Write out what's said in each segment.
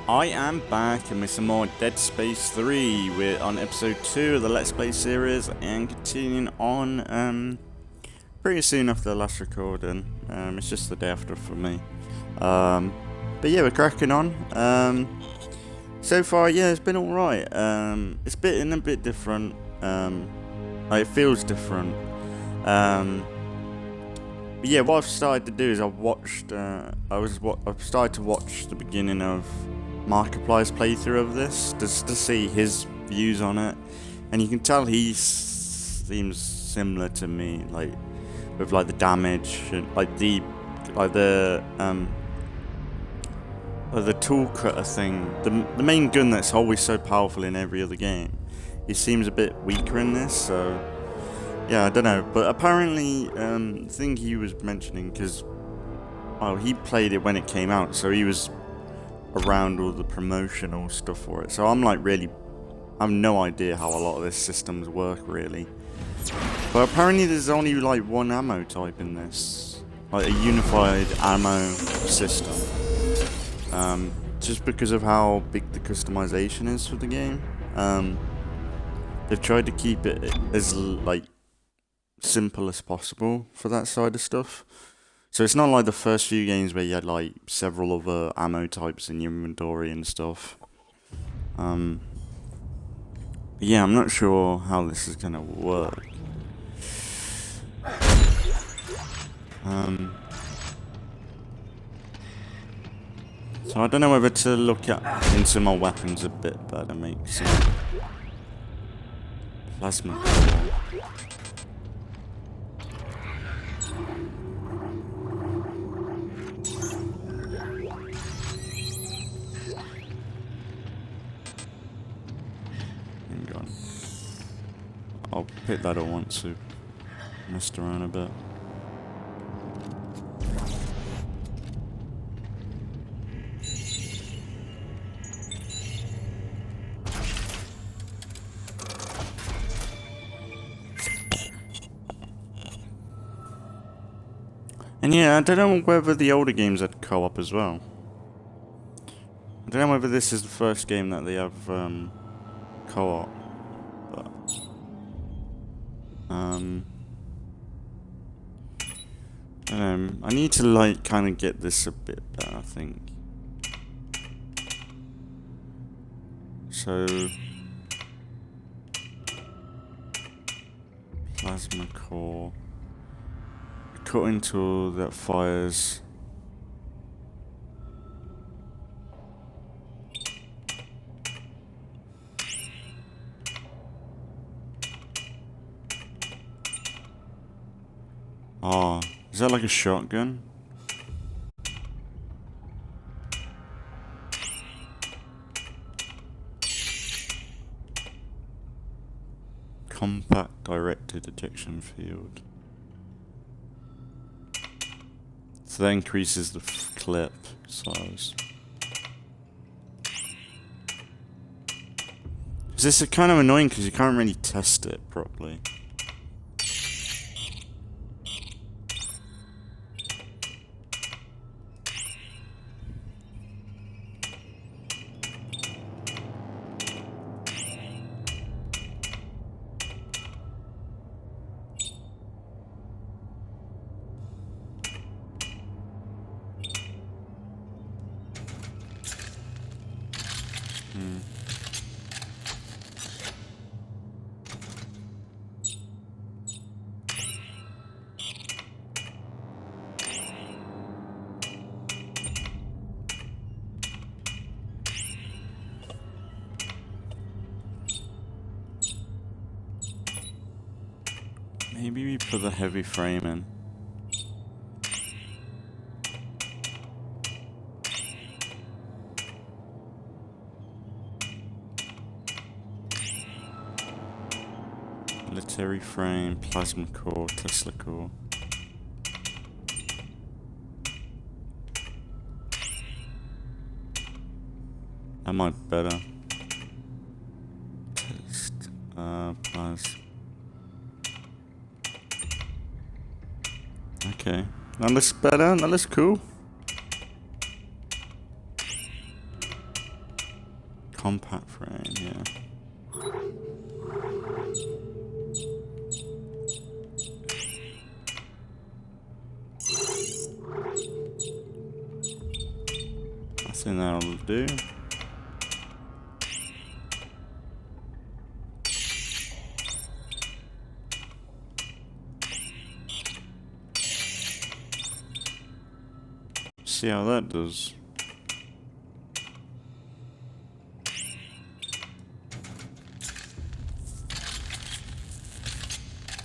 I am back and with some more Dead Space 3. We're on episode 2 of the Let's Play series and continuing on pretty soon after the last recording. It's just the day after for me. But yeah, we're cracking on. So far, yeah, it's been alright. It's a bit different. It feels different. But yeah, what I've started to do is I've started to watch the beginning of Markiplier's playthrough of this, just to see his views on it, and you can tell he seems similar to me, like with like the damage and like the tool cutter thing, the main gun that's always so powerful in every other game. He seems a bit weaker in this, so yeah, I don't know. But apparently, the thing he was mentioning, because he played it when it came out, so he was around all the promotional stuff for it. So I'm like I have no idea how a lot of these systems work really. But apparently there's only like one ammo type in this, like a unified ammo system. Just because of how big the customization is for the game. They've tried to keep it as like simple as possible for that side of stuff. So it's not like the first few games where you had like several other ammo types in your inventory and stuff. Yeah, I'm not sure how this is gonna work. So I don't know whether to look into my weapons a bit better, make some plasma core. I'll pick that up once we've messed around a bit. And yeah, I don't know whether the older games had co-op as well. I don't know whether this is the first game that they have co-op. I need to like kind of get this a bit better, I think. So plasma core, cutting tool that fires. Oh, is that like a shotgun? Compact directed ejection field. So that increases the clip size. This is kind of annoying because you can't really test it properly. Maybe we put the heavy frame in. Military frame, plasma core, Tesla core. That might be better. Test, plasma. Okay, that looks better, that looks cool. compact frame, yeah. I think that'll do. See how that does.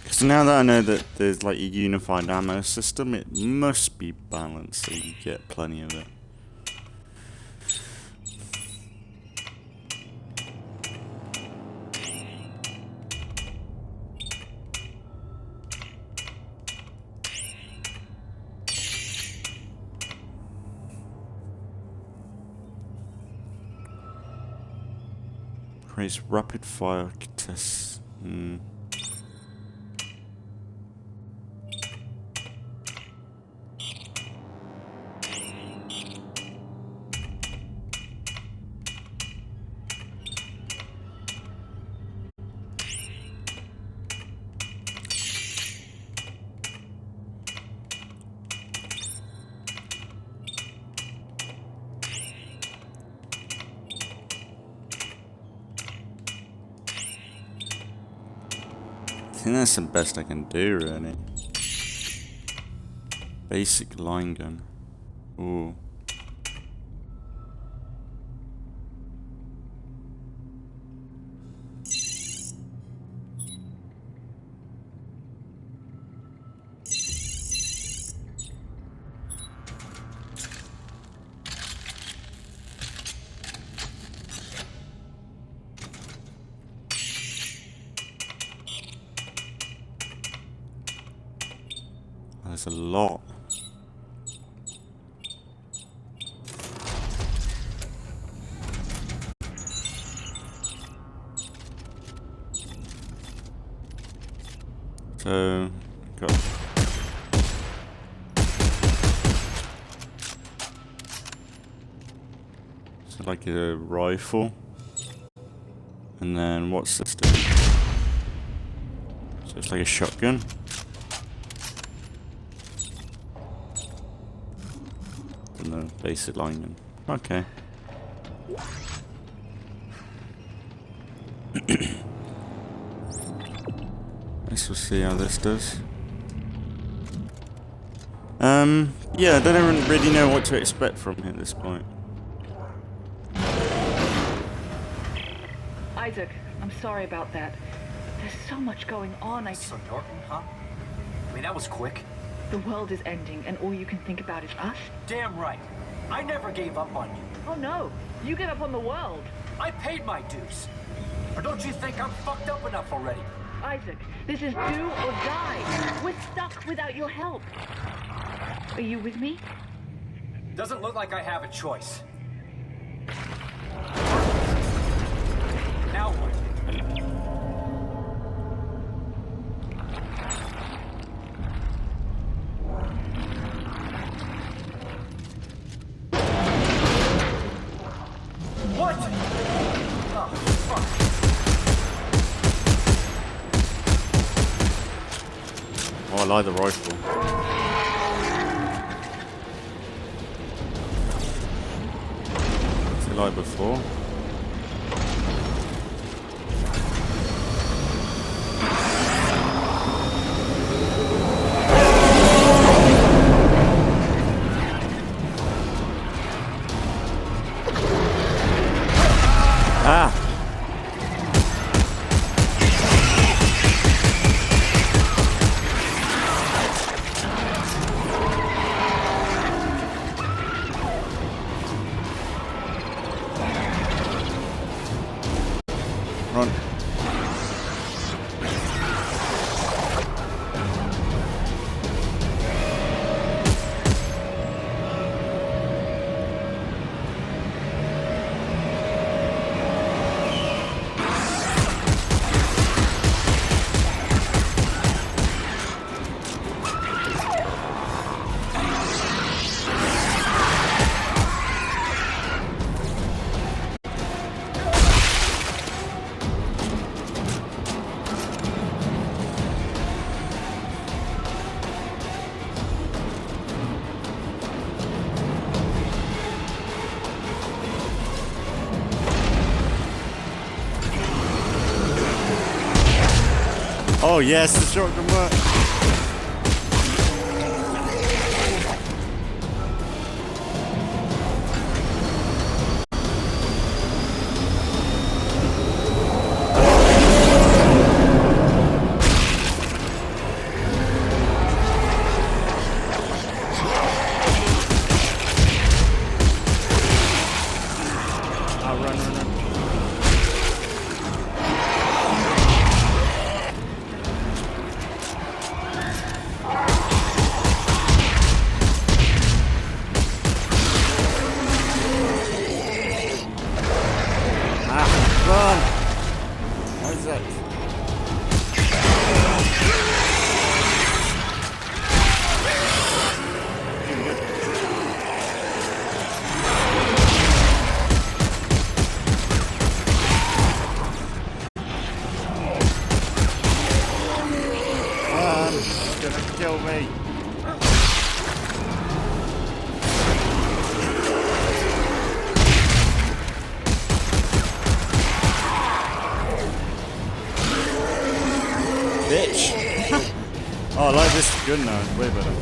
Because now that I know that there's like a unified ammo system, it must be balanced so you get plenty of it. Creates rapid fire tests. I think that's the best I can do, really. Basic line gun. Ooh. There's a lot. So, got so like a rifle, and then what's this do? So it's like a shotgun. The basic line gun. Okay. Let's see how this does. Yeah, I don't really know what to expect from him at this point. Isaac, I'm sorry about that. There's so much going on. So Norton, huh? I mean, that was quick. The world is ending, and all you can think about is us? Damn right. I never gave up on you. Oh no, you gave up on the world. I paid my dues. Or don't you think I'm fucked up enough already? Isaac, this is do or die. We're stuck without your help. Are you with me? Doesn't look like I have a choice. Now what? What? Oh, fuck. Oh, I like the rifle. Is it like before? Ah! Run. Oh yes, the shotgun work. Kill me. Bitch. Oh, I like this gun now. It's way better.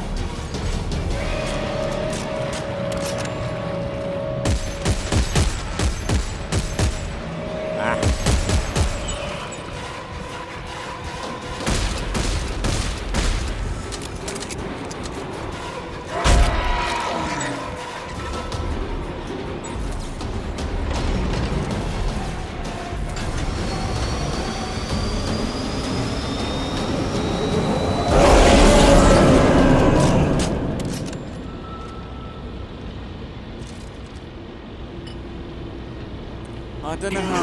I don't know how.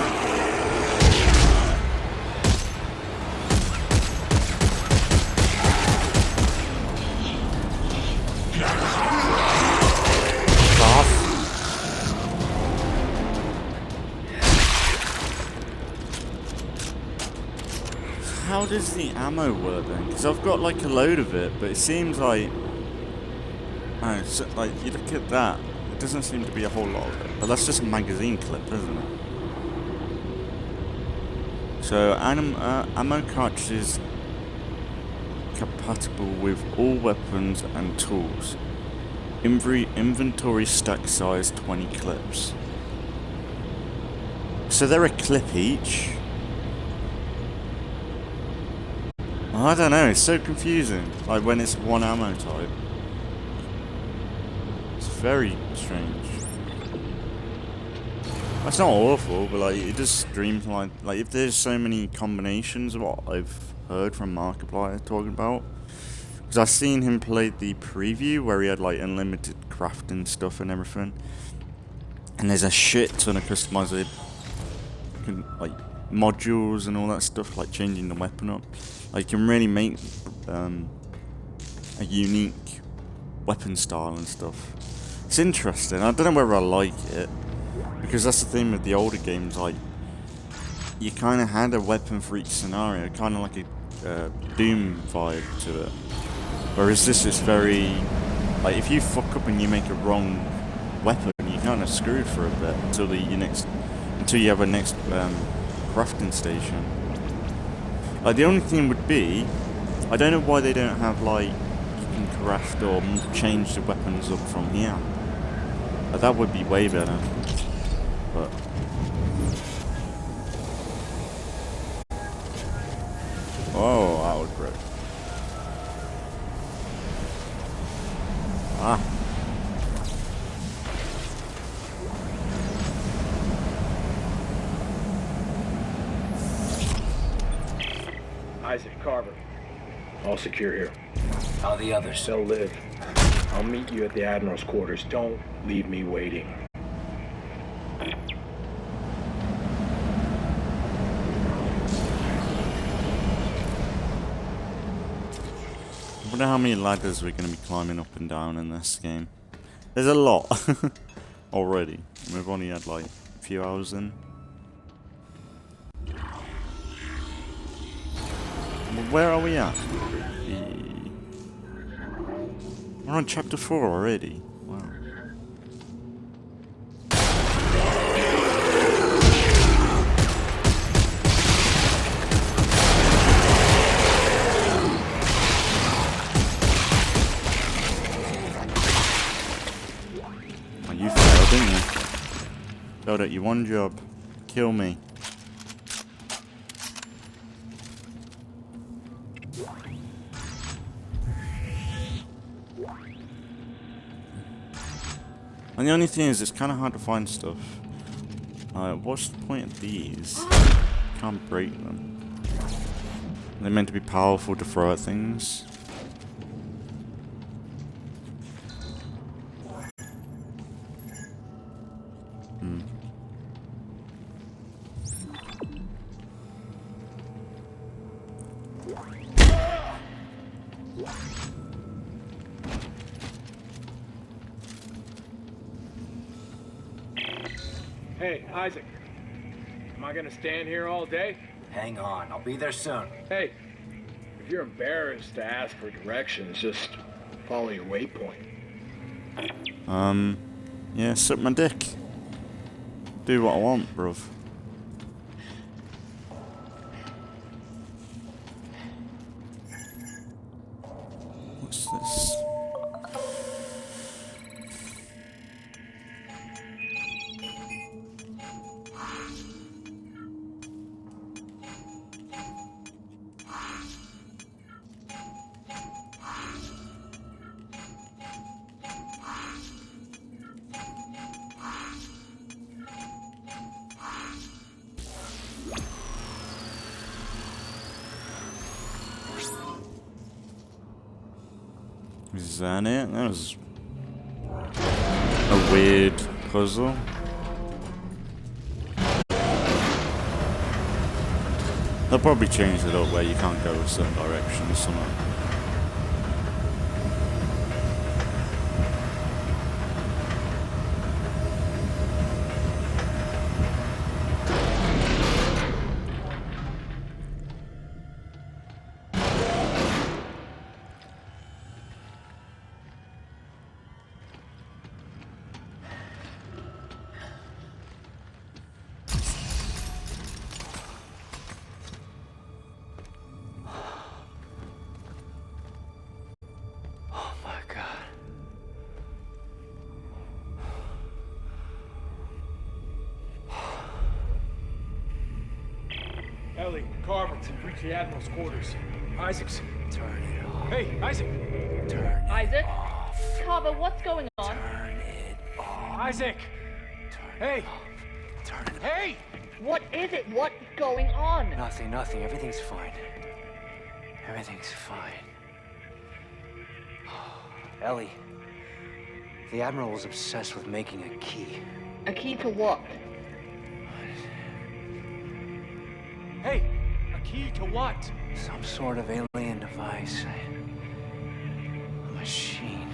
How does the ammo work then? Because I've got like a load of it, but it seems like, oh, so, like you look at that, it doesn't seem to be a whole lot of it. But that's just a magazine clip, isn't it? So ammo cartridges compatible with all weapons and tools. Inventory stack size 20 clips. So they're a clip each. I don't know, it's so confusing. Like when it's one ammo type. It's very strange. That's not awful, but like it just screams like if there's so many combinations of what I've heard from Markiplier talking about. Because I've seen him play the preview where he had like unlimited crafting stuff and everything. And there's a shit ton of customized like modules and all that stuff, like changing the weapon up. Like you can really make a unique weapon style and stuff. It's interesting. I don't know whether I like it, because that's the thing with the older games. Like you kind of had a weapon for each scenario, kind of like a Doom vibe to it. Whereas this is very like if you fuck up and you make a wrong weapon, you're kind of screwed for a bit until you have a next crafting station. Like the only thing would be, I don't know why they don't have like you can craft or change the weapons up from here. That would be way better. But oh, that was great. Ah. Isaac, Carver. All secure here. How are the others? So live. I'll meet you at the Admiral's quarters. Don't leave me waiting. I wonder how many ladders we're going to be climbing up and down in this game. There's a lot already. We've only had like a few hours in. Where are we at? We're on chapter 4 already. Wow. Got it, you one job. Kill me. And the only thing is, it's kind of hard to find stuff. What's the point of these? Can't break them. They're meant to be powerful to throw at things. Hey, Isaac. Am I gonna stand here all day? Hang on, I'll be there soon. Hey, if you're embarrassed to ask for directions, just follow your waypoint. Yeah, suck my dick. Do what I want, bruv. What's this? Is that it? That was a weird puzzle. They'll probably change it up where you can't go a certain direction or something. Ellie, Carver, reach the Admiral's quarters. Isaac's. Turn it off. Hey, Isaac! Turn Isaac? it off. Carver, what's going on? Turn it off. Isaac! Turn Hey! it off. Turn it off. Hey! What is it? What's going on? Nothing. Everything's fine. Everything's fine. Ellie, the Admiral was obsessed with making a key. A key to what? Hey! A key to what? Some sort of alien device. A machine.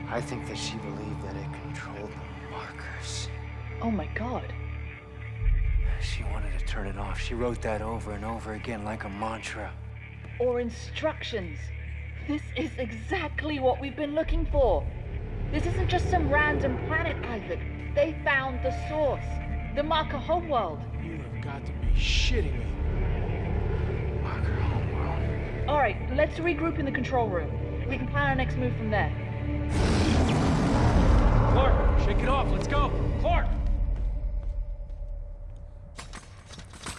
I think that she believed that it controlled the markers. Oh my god. She wanted to turn it off. She wrote that over and over again like a mantra. Or instructions. This is exactly what we've been looking for. This isn't just some random planet, Isaac. They found the source. The marker homeworld. You have got to be shitting me. Marker homeworld. Alright, let's regroup in the control room. We can plan our next move from there. Clark, shake it off. Let's go. Clark!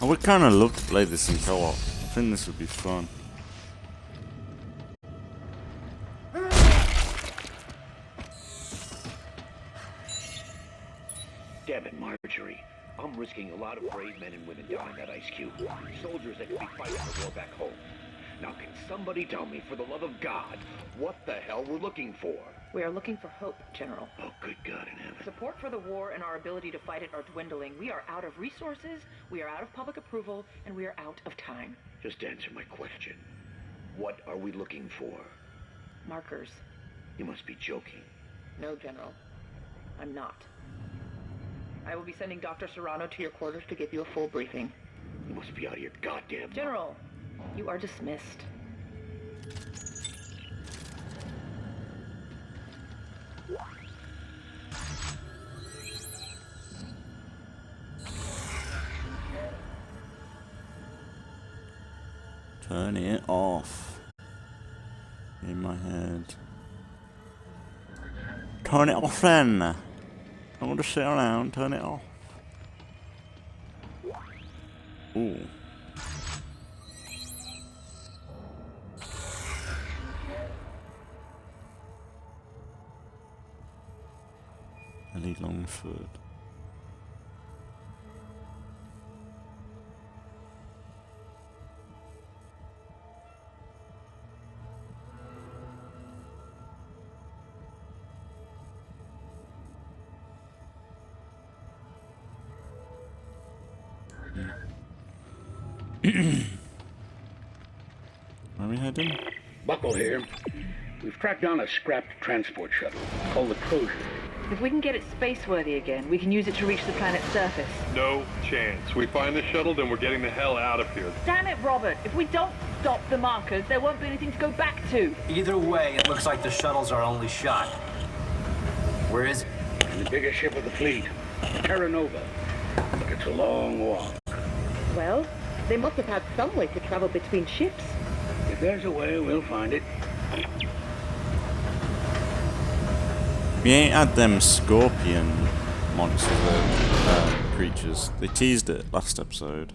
I would kind of love to play this in co-op. I think this would be fun. Damn it, Marjorie. I'm risking a lot of brave men and women behind that ice cube. Soldiers that could be fighting the war back home. Now can somebody tell me, for the love of God, what the hell we're looking for? We are looking for hope, General. Oh, good God in heaven. Support for the war and our ability to fight it are dwindling. We are out of resources, we are out of public approval, and we are out of time. Just answer my question. What are we looking for? Markers. You must be joking. No, General. I'm not. I will be sending Dr. Serrano to your quarters to give you a full briefing. You must be out of your goddamn... General, you are dismissed. Turn it off. In my head. Turn it off then. I want to sit around, turn it off. Ooh. Ellie Longford. Where are we heading? Buckle here. We've tracked down a scrapped transport shuttle called the Trojan. If we can get it space-worthy again, we can use it to reach the planet's surface. No chance. We find the shuttle, then we're getting the hell out of here. Damn it, Robert! If we don't stop the markers, there won't be anything to go back to. Either way, it looks like the shuttle's our only shot. Where is it? And the biggest ship of the fleet, Terra Nova. But it's a long walk. Well, they must have had some way to travel between ships. If there's a way, we'll find it. We ain't had them scorpion monster creatures. They teased it last episode.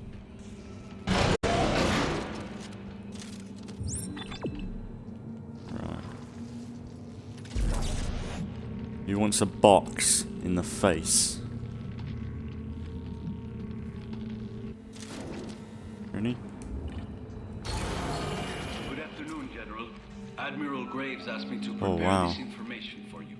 Right. He wants a box in the face. Ready? Good afternoon, General. Admiral Graves asked me to Oh, prepare wow. this information for you.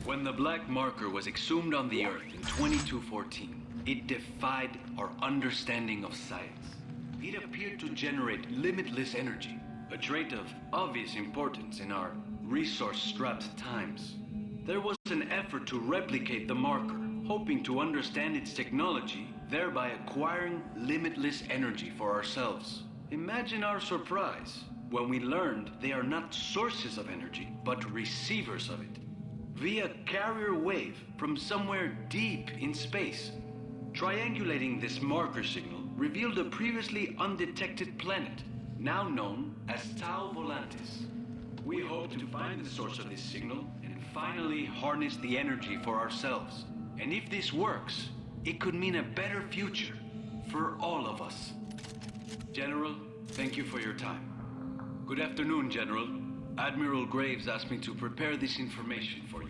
When the black marker was exhumed on the Earth in 2214, it defied our understanding of science. It appeared to generate limitless energy, a trait of obvious importance in our resource-strapped times. There was an effort to replicate the marker, hoping to understand its technology, thereby acquiring limitless energy for ourselves. Imagine our surprise when we learned they are not sources of energy, but receivers of it. Via carrier wave from somewhere deep in space. Triangulating this marker signal revealed a previously undetected planet, now known as Tau Volantis. We hope to find the source of this signal and finally harness the energy for ourselves. And if this works, it could mean a better future for all of us. General, thank you for your time. Good afternoon, General. Admiral Graves asked me to prepare this information for you.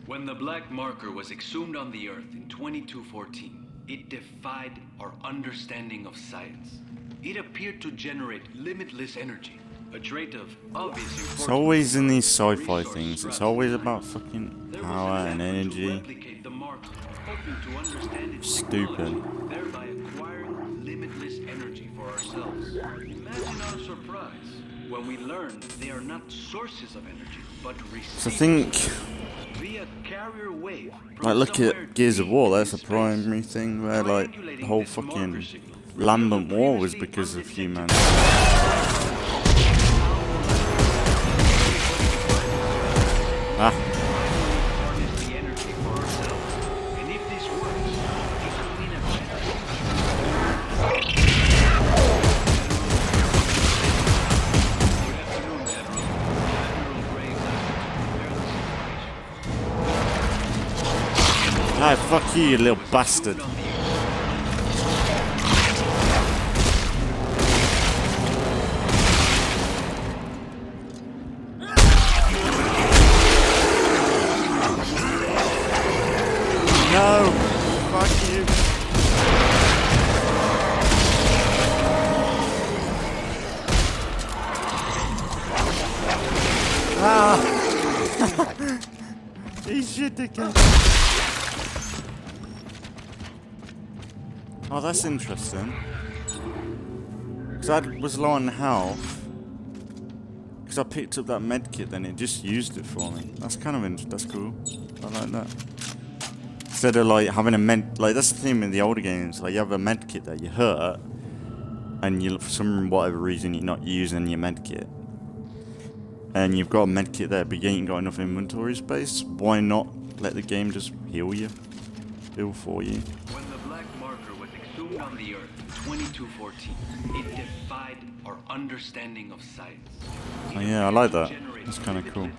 When the black marker was exhumed on the Earth in 2214, it defied our understanding of science. It appeared to generate limitless energy, a trait of obvious importance. It's always in these sci-fi things. It's always about fucking power and energy. Stupid. Thereby acquiring limitless energy for ourselves. Imagine our surprise when we learned they are not sources of energy, but receivers. So I think, Via carrier wave like, look at Gears of War. That's a primary thing where, like, the whole fucking Lambent War was because of humanity. Ah. Ah, fuck you, you little bastard. No! Fuck you. Ah! He's shit again. Oh, that's interesting. Because I was low on health. Because I picked up that medkit, then it just used it for me. That's kind of that's cool. I like that. Instead of like having a that's the thing with the older games. Like you have a medkit that you hurt, and you for some whatever reason you're not using your medkit, and you've got a medkit there, but you ain't got enough inventory space. Why not let the game just heal for you? On the Earth in 2214, it defied our understanding of science. Oh yeah, I like that. That's kind of cool.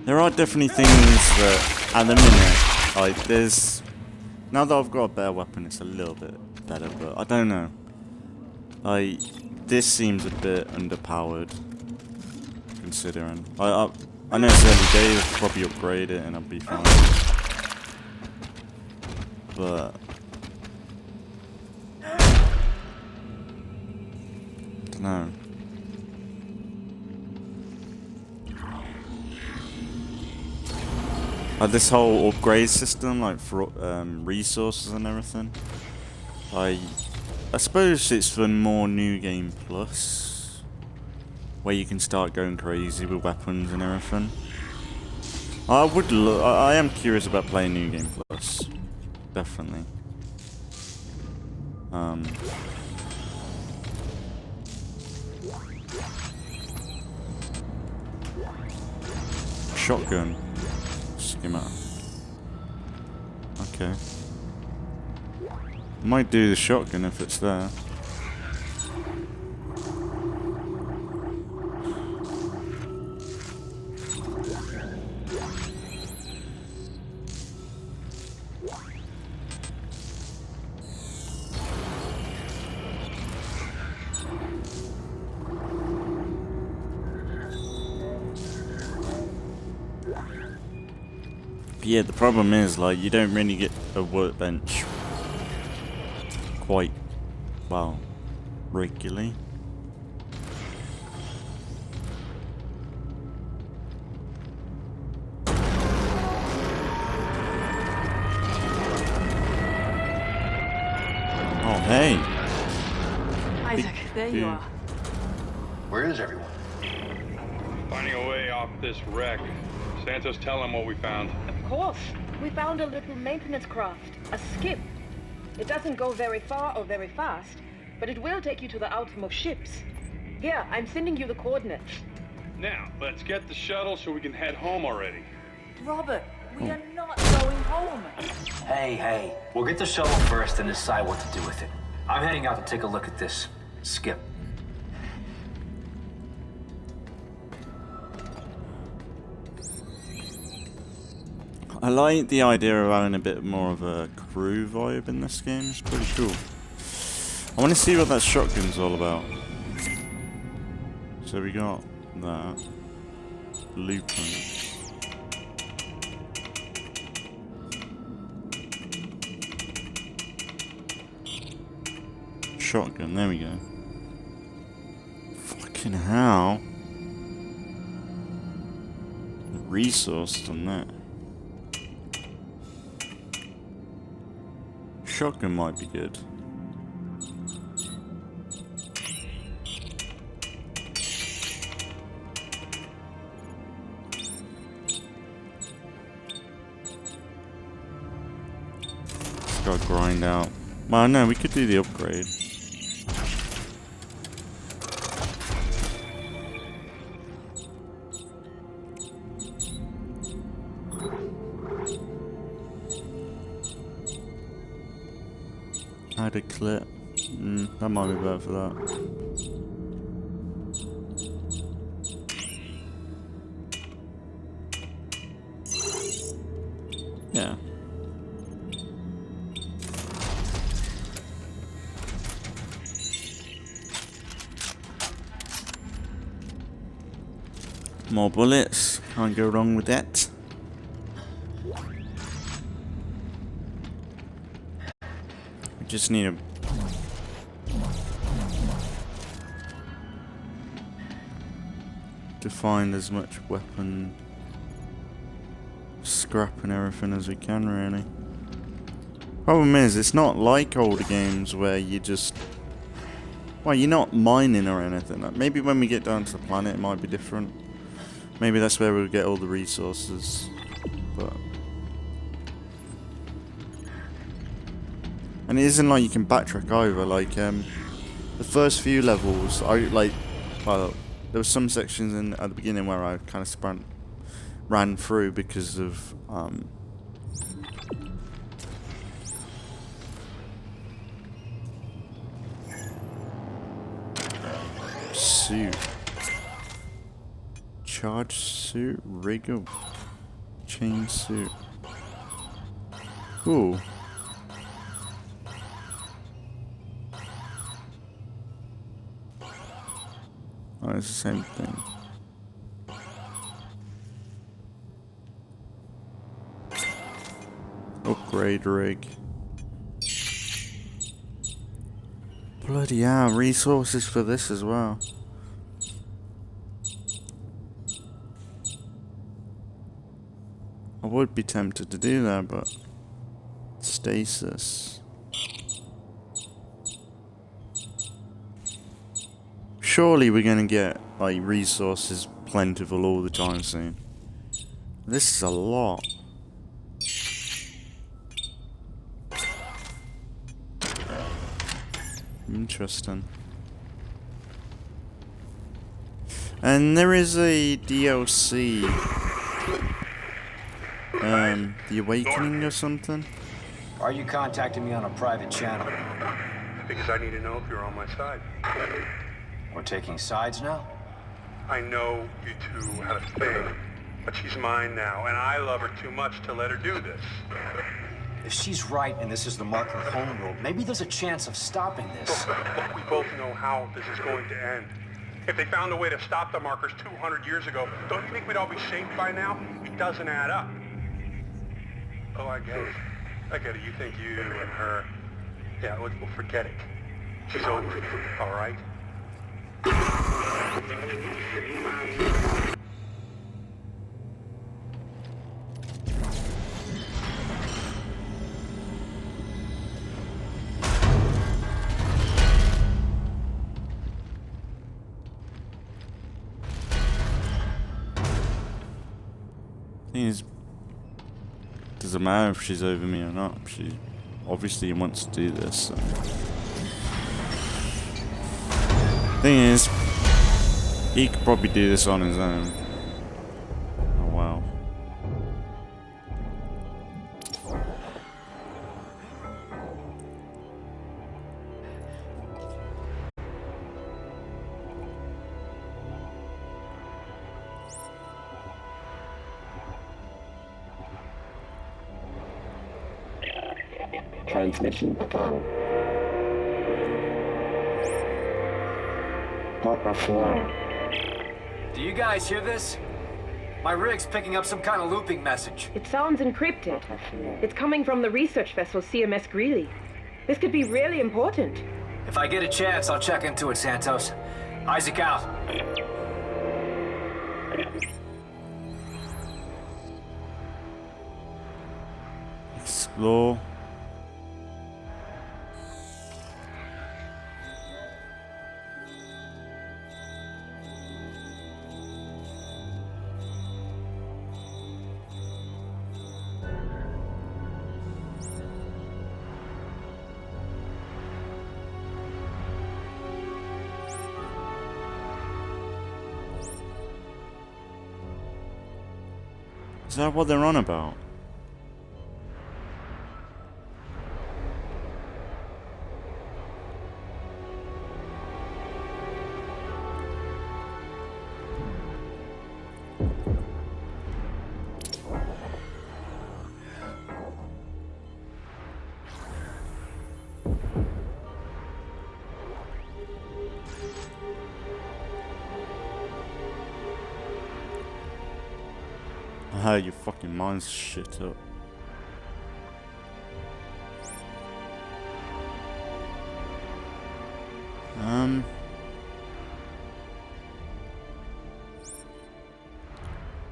There are definitely things that, at the minute, like, there's... Now that I've got a better weapon, it's a little bit better, but I don't know. Like, this seems a bit underpowered, considering. I know it's early days, I'll probably upgrade it and I'll be fine. But... I don't know. This whole upgrade system, like for resources and everything, I suppose it's for more New Game Plus, where you can start going crazy with weapons and everything. I am curious about playing New Game Plus, definitely. Shotgun. Schema. Okay. Might do the shotgun if it's there. Yeah, the problem is, like, you don't really get a workbench quite, well, regularly. Oh, hey! Isaac, there you are. Where is everyone? Finding a way off this wreck. Santos, tell him what we found. Of course. We found a little maintenance craft, a skip. It doesn't go very far or very fast, but it will take you to the outermost ships. Here, I'm sending you the coordinates. Now, let's get the shuttle so we can head home already. Robert, we are not going home. Hey, we'll get the shuttle first and decide what to do with it. I'm heading out to take a look at this skip. I like the idea of having a bit more of a crew vibe in this game. It's pretty cool. I want to see what that shotgun's all about. So we got that. Blueprint. Shotgun, there we go. Fucking hell. Resources on that. Shotgun might be good. Just gotta grind out. Well, no, we could do the upgrade. Add a clip. That might be better for that. Yeah. More bullets. Can't go wrong with that. Just need to find as much weapon scrap and everything as we can, really. Problem is, it's not like older games where you just... Well, you're not mining or anything. Maybe when we get down to the planet it might be different. Maybe that's where we'll get all the resources. But... And it isn't like you can backtrack either, like, the first few levels, well, there were some sections at the beginning where I kind of ran through because of, suit. Charge suit? Rig up. chain suit. Ooh. Oh, it's the same thing. Upgrade rig. Bloody hell, resources for this as well. I would be tempted to do that, but stasis. Surely we're gonna get like resources plentiful all the time soon. This is a lot. Interesting. And there is a DLC, The Awakening or something. Why are you contacting me on a private channel? Because I need to know if you're on my side. We're taking sides now? I know you two had a thing, but she's mine now, and I love her too much to let her do this. If she's right and this is the Marker homeworld, maybe there's a chance of stopping this. Look, we both know how this is going to end. If they found a way to stop the Markers 200 years ago, don't you think we'd all be safe by now? It doesn't add up. Oh, I get it. I get it. You think you and her... Yeah, we'll forget it. She's over, all right? Doesn't matter if she's over me or not. She obviously wants to do this. So. Thing is, he could probably do this on his own. Oh wow. Transmission performed. Papa 4. Do you guys hear this? My rig's picking up some kind of looping message. It sounds encrypted. It's coming from the research vessel CMS Greeley. This could be really important. If I get a chance, I'll check into it, Santos. Isaac out. Explore. Is that what they're on about? Ah, you fucking mind's shit up.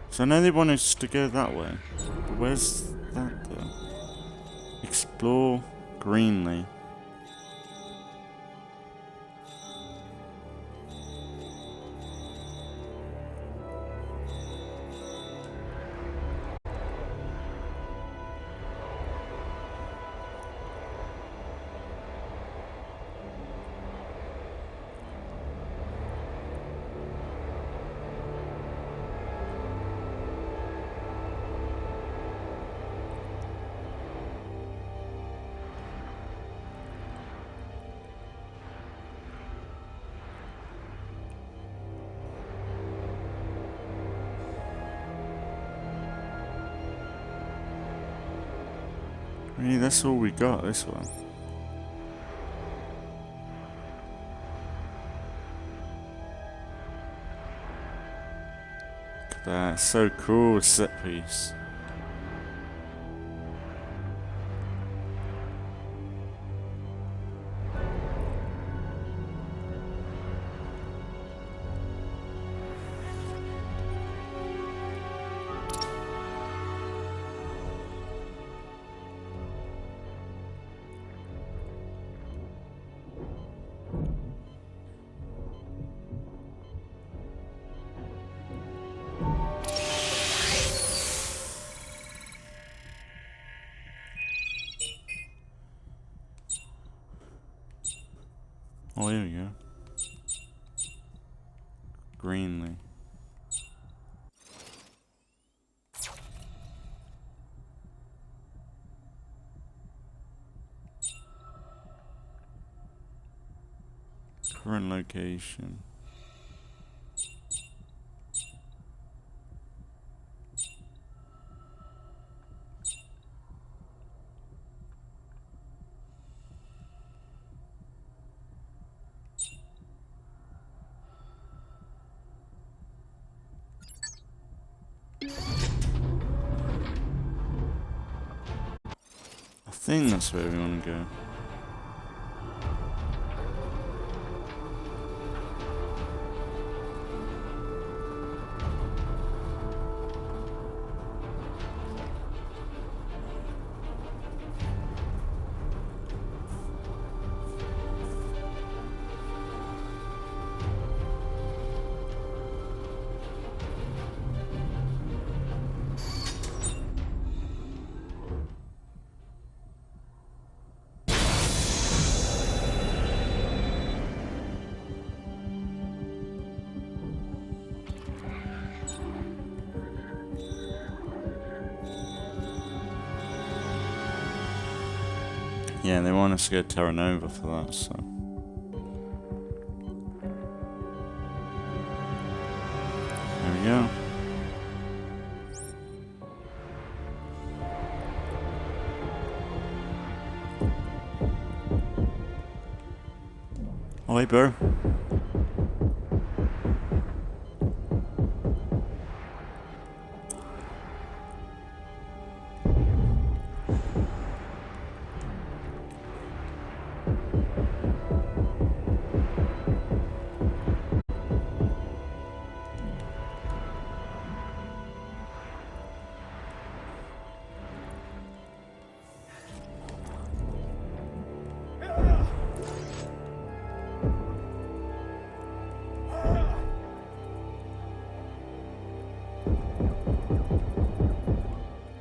So now they want us to go that way. But where's that though? Explore Greenlee. Really, that's all we got, this one. Look at that, so cool, set piece. Oh, here we go. Greenly. Current location. I think that's where we want to go. Yeah, they want us to go Terra Nova for that, so. There we go. Oh, hey, bro.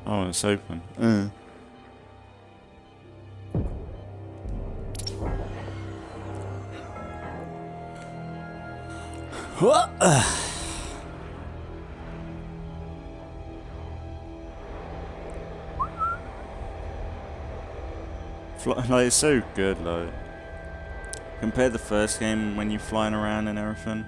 Oh, it's open. What? Like, it's so good, like. Compare the first game when you're flying around and everything.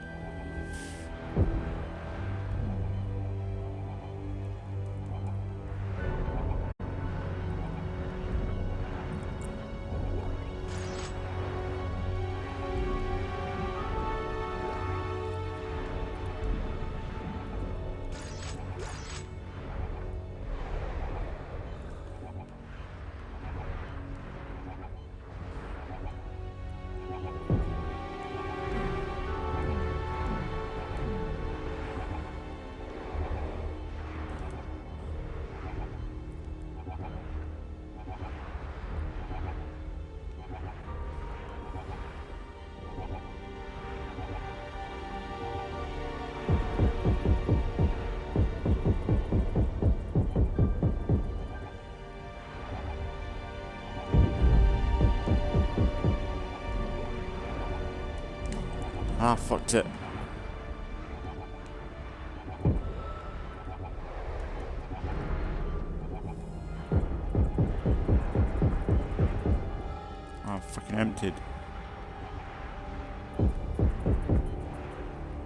Ah, fucked it. Oh, fucking emptied.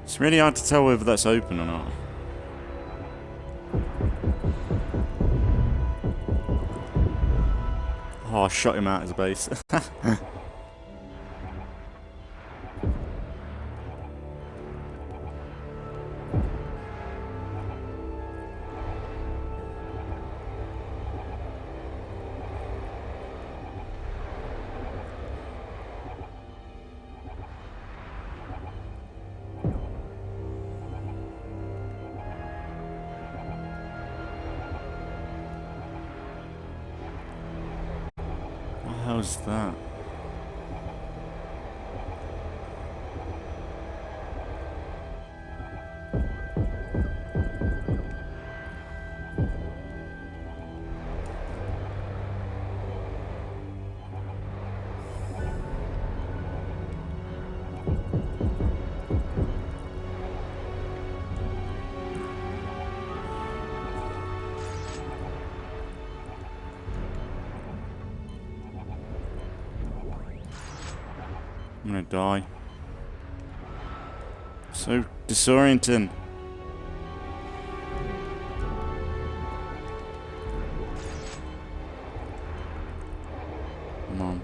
It's really hard to tell whether that's open or not. Oh, I shot him out of his base. How's that? I'm gonna die. So disorienting. Come on.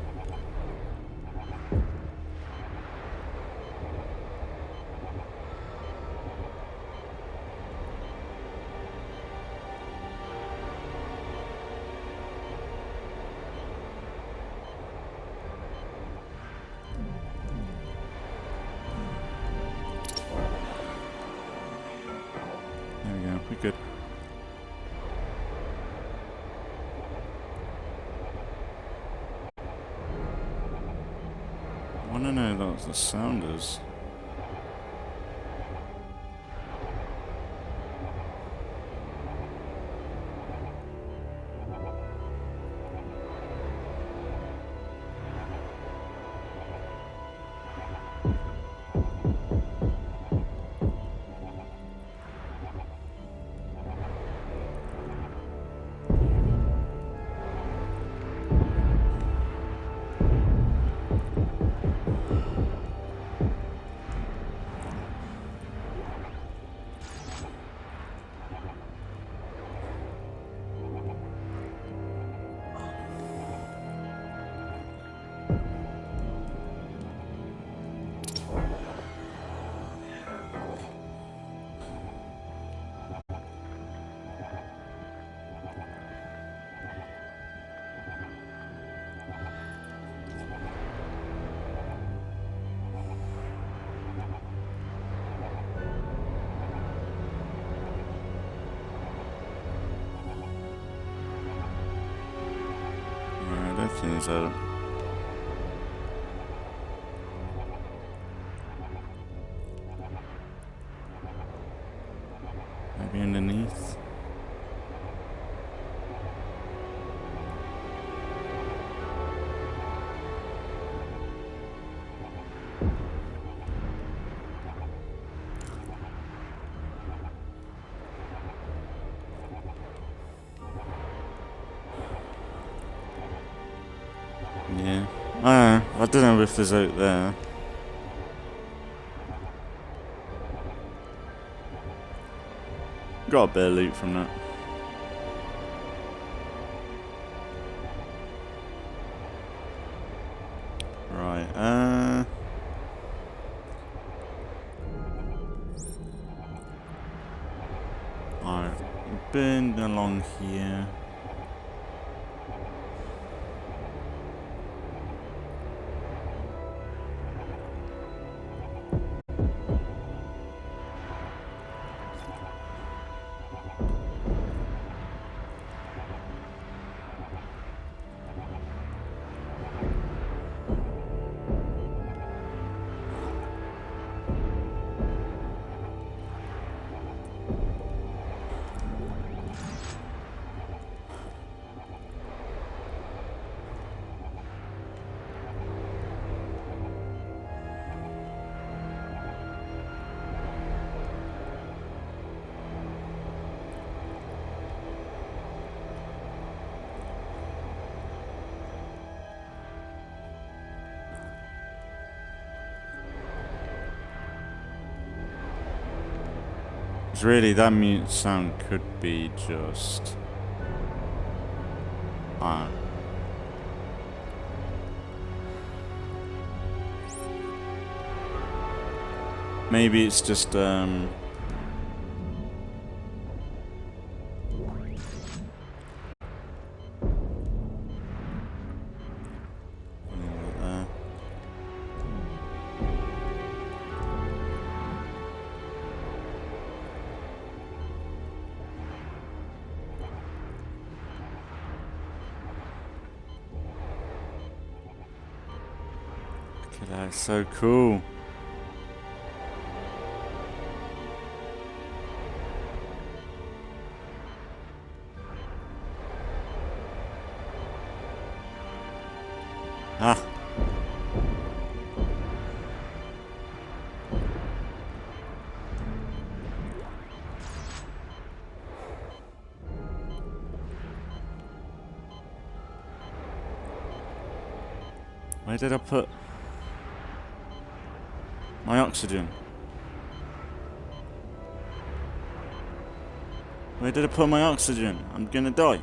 We're good. I want to know what the sound is. So maybe underneath. Yeah. I don't know if there's out there. Got a bit of loot from that. Right, alright, we've been along here. Really, that mute sound could be just Maybe it's just that's so cool. Ah. Where did I put my oxygen? Where did I put my oxygen? I'm gonna die.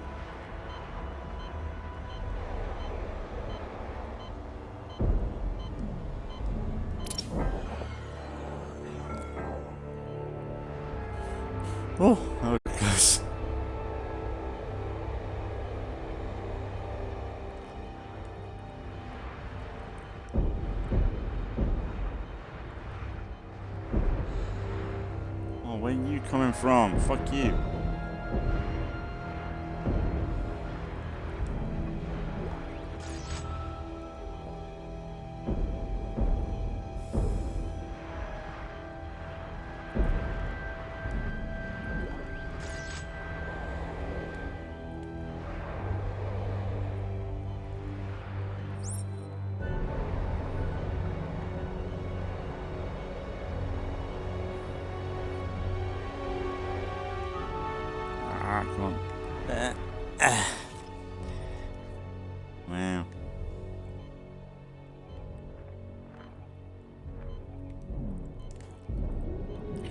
Oh, that was close. Oh, where are you coming from? Fuck you. Come on. Wow.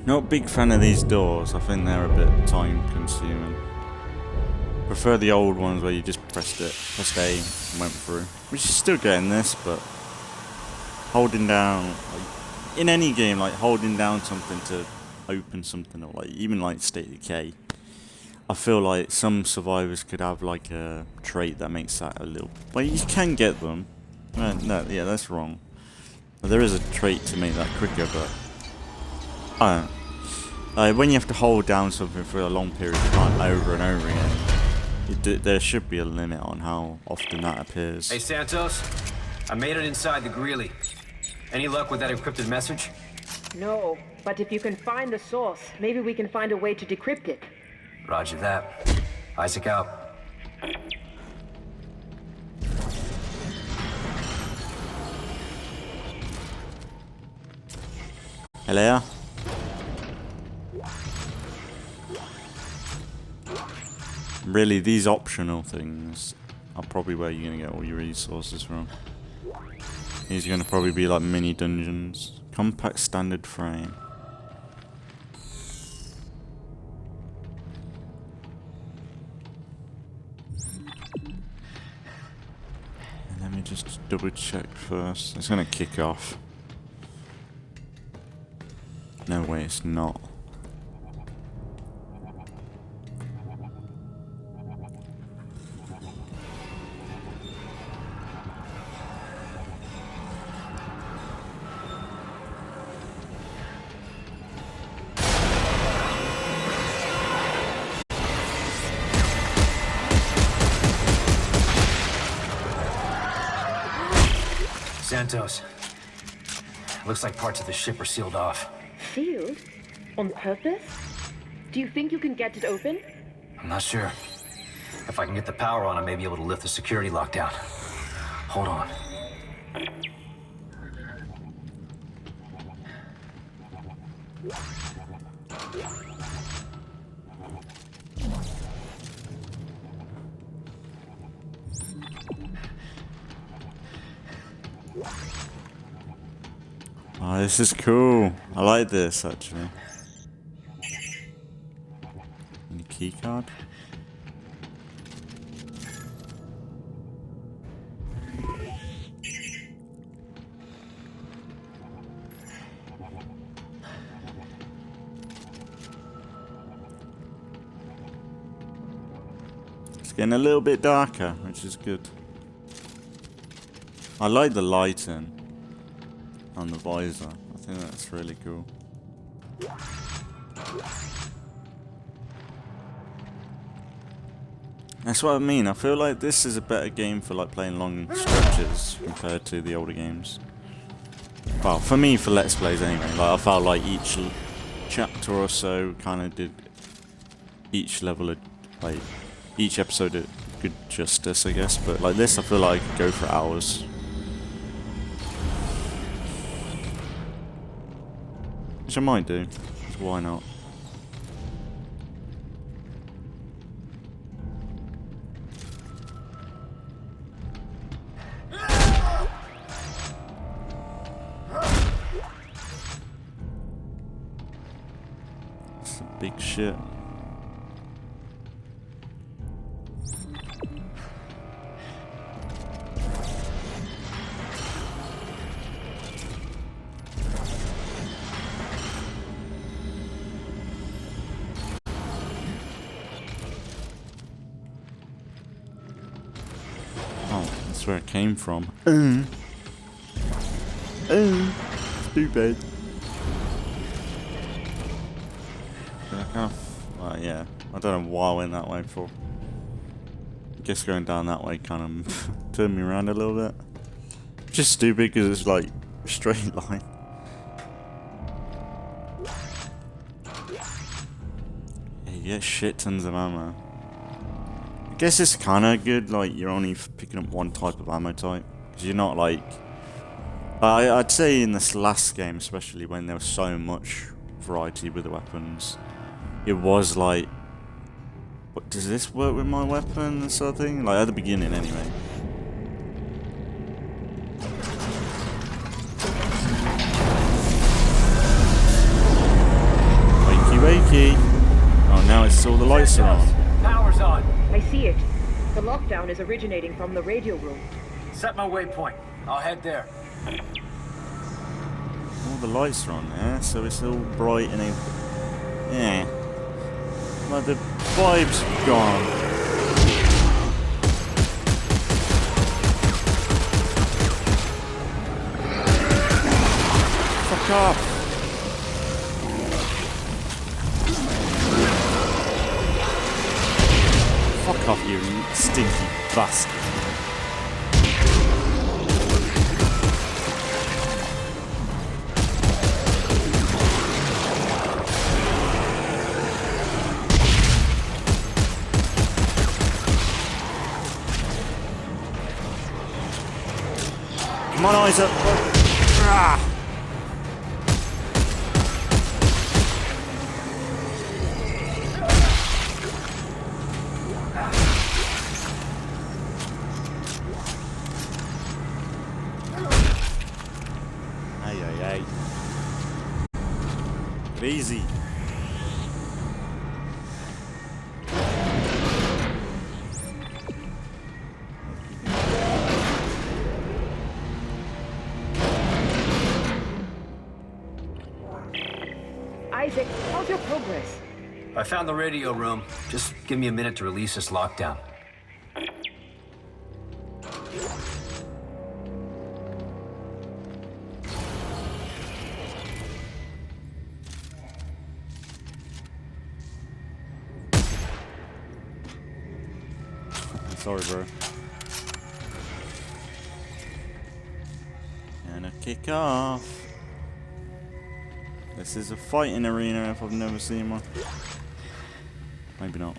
Not a big fan of these doors. I think they're a bit time consuming. Prefer the old ones where you just pressed A and went through. Which is still getting this, but holding down, like, in any game, like holding down something to open something, or like even like State of Decay. I feel like some survivors could have like a trait that makes that a little... Well, you can get them. No, yeah, that's wrong. Well, there is a trait to make that quicker, but... I don't know. When you have to hold down something for a long period of time over and over again, there should be a limit on how often that appears. Hey, Santos. I made it inside the Greeley. Any luck with that encrypted message? No, but if you can find the source, maybe we can find a way to decrypt it. Roger that. Isaac out. Hello? Really, these optional things are probably where you're going to get all your resources from. These are going to probably be like mini dungeons. Compact standard frame. Let me just double check first. It's going to kick off. No way, it's not. Santos. Looks like parts of the ship are sealed off. Sealed? On purpose? Do you think you can get it open? I'm not sure. If I can get the power on, I may be able to lift the security lockdown. Hold on. Oh, this is cool. I like this, actually. And the key card. It's getting a little bit darker, which is good. I like the lighting on the visor. I think that's really cool. That's what I mean. I feel like this is a better game for like playing long stretches compared to the older games. Well, for me, for Let's Plays anyway. Like I felt like each chapter or so kind of did each level of like each episode did good justice, I guess. But like this, I feel like I could go for hours. Which I might do. So why not? Big shit. Oh, that's where it came from. Stupid. Yeah, I don't know why I went that way before. I guess going down that way kind of turned me around a little bit. Just stupid because it's like a straight line. Yeah, you get shit tons of ammo. I guess it's kind of good, like you're only picking up one type of ammo type. Because you're not like... I'd say in this last game especially, when there was so much variety with the weapons, it was like, what, does this work with my weapon sort of thing? Like at the beginning anyway. Wakey wakey. Oh, now it's all the lights are on. Power's on. I see it. The lockdown is originating from the radio room. Set my waypoint. I'll head there. All the lights are on there, so it's all bright and yeah. But the vibe's gone. Fuck off. Fuck off, you stinky bastard. Come on, Isaac. Ah. Ay, ay, ay. Easy. Isaac, how's your progress? I found the radio room. Just give me a minute to release this lockdown. Sorry, bro. And a kick off. This is a fighting arena if I've never seen one. Maybe not.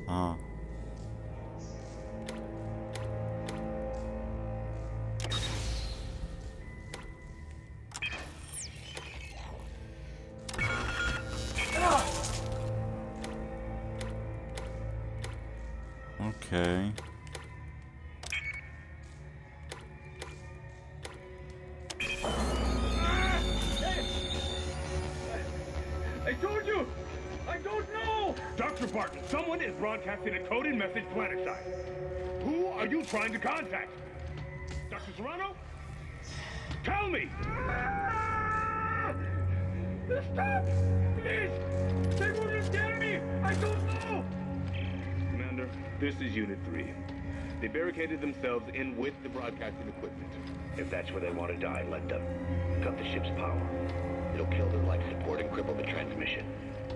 Ah. Okay. Barton, someone is broadcasting a coded message planetside. Who are you trying to contact? Dr. Serrano? Tell me! Stop! Please! They wouldn't get me! I don't know! Commander, this is Unit 3. They barricaded themselves in with the broadcasting equipment. If that's where they want to die, let them. Cut the ship's power. It'll kill their life support and cripple the transmission.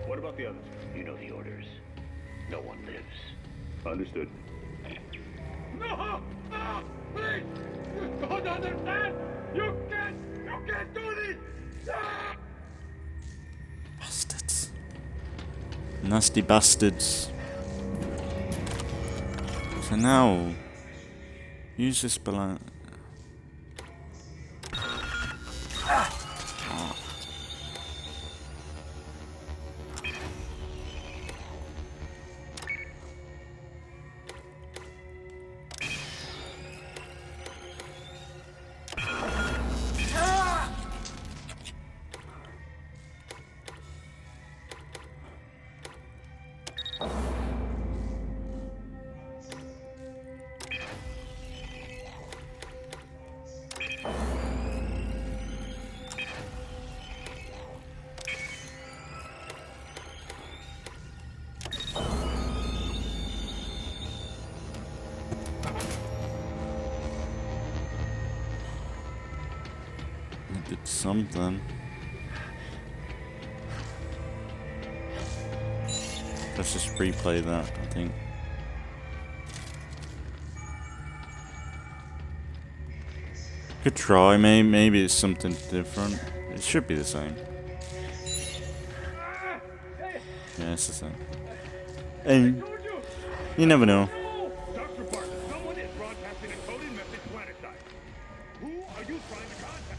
What about the others? You know the orders. No one lives. Understood. No! No! Please! You don't understand! You can't do this! Ah! Bastards. Nasty bastards. So now, use this balloon. Did something. Let's just replay that, I think. Could try, maybe it's something different. It should be the same. Yeah, it's the same. And you never know. Dr. Barton, someone is broadcasting a coded message planetside. Who are you trying to contact?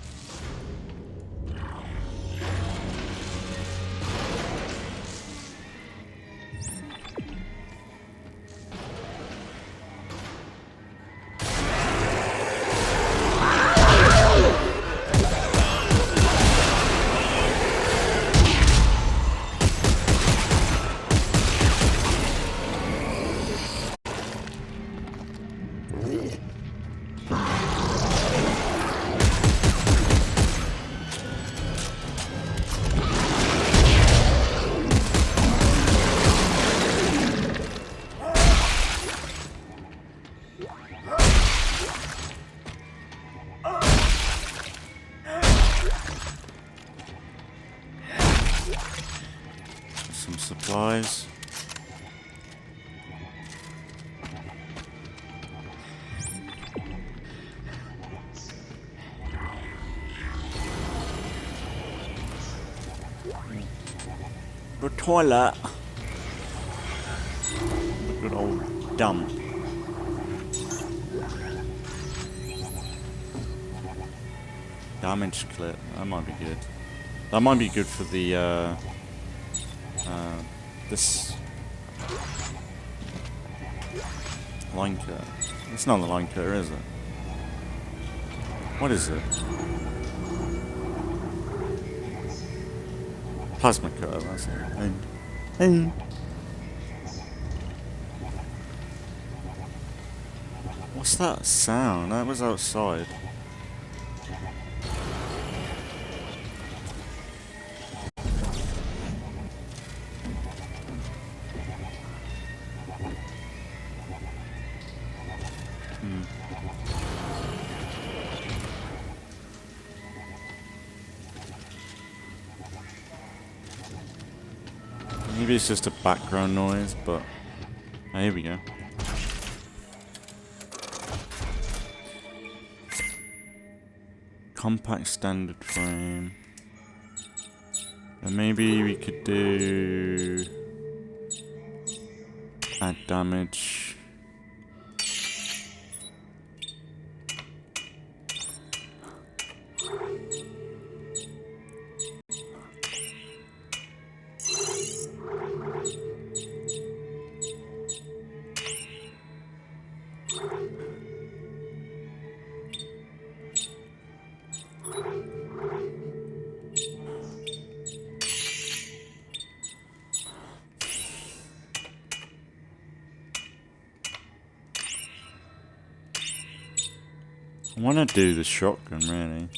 Some supplies. The toilet. Good old dump. Damage clip. That might be good. That might be good for the this line cutter. It's not the line cutter, is it? What is it? Plasma cutter, that's it. And what's that sound? That was outside. Maybe it's just a background noise, but oh, here we go. Compact standard frame. And maybe we could do add damage. I want to do the shotgun, really.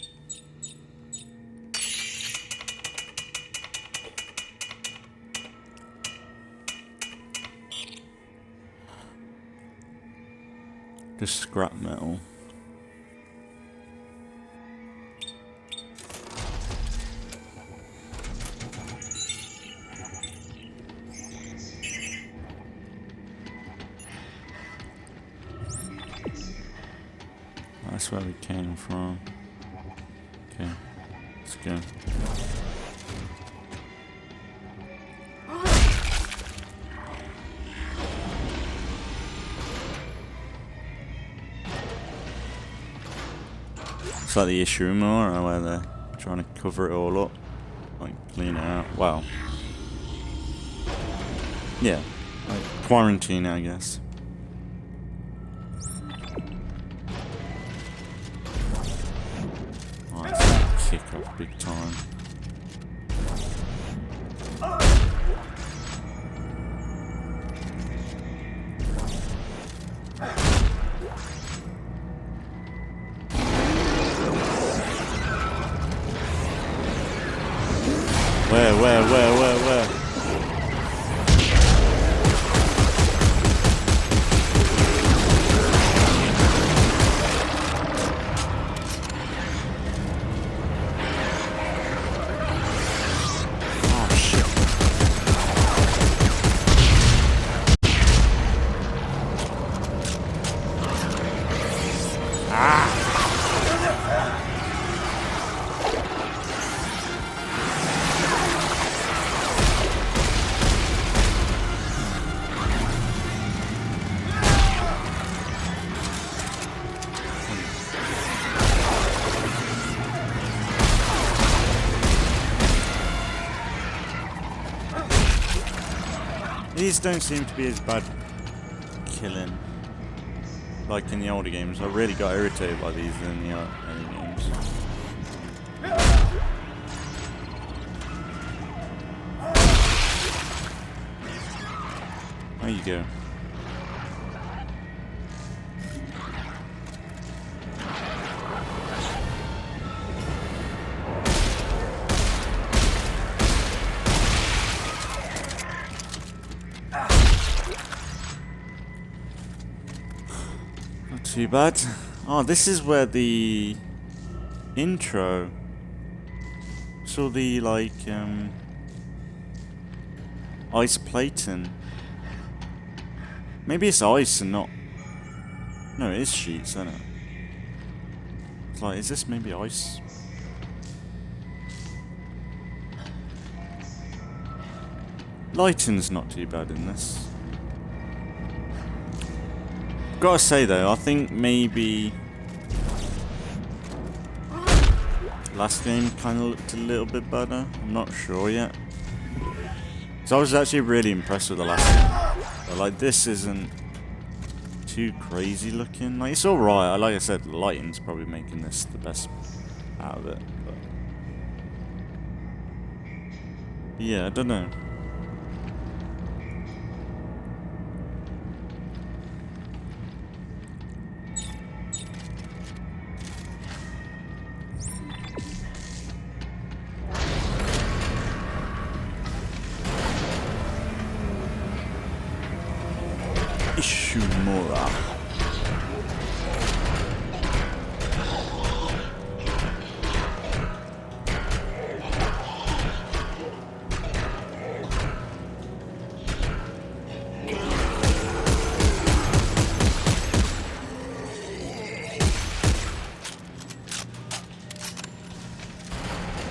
Just scrap metal. That's where we came from. Okay, let's go. It's like the issue more, where they're trying to cover it all up, like clean it out. Wow. Yeah, like quarantine, I guess. Oh, it's gonna kick off big time. Where? Oh, shit. Ah! These don't seem to be as bad killing like in the older games. I really got irritated by these in the early games. There you go. Not too bad. Oh, this is where the intro saw the like ice plating. Maybe it's ice and not. No, it is sheets, isn't it? It's like, is this maybe ice? Lighting's not too bad in this. Gotta say though, I think maybe last game kind of looked a little bit better. I'm not sure yet. So I was actually really impressed with the last game. But like this isn't too crazy looking. Like it's alright. Like I said, the lighting's probably making this the best out of it. But yeah, I don't know. Ishimura.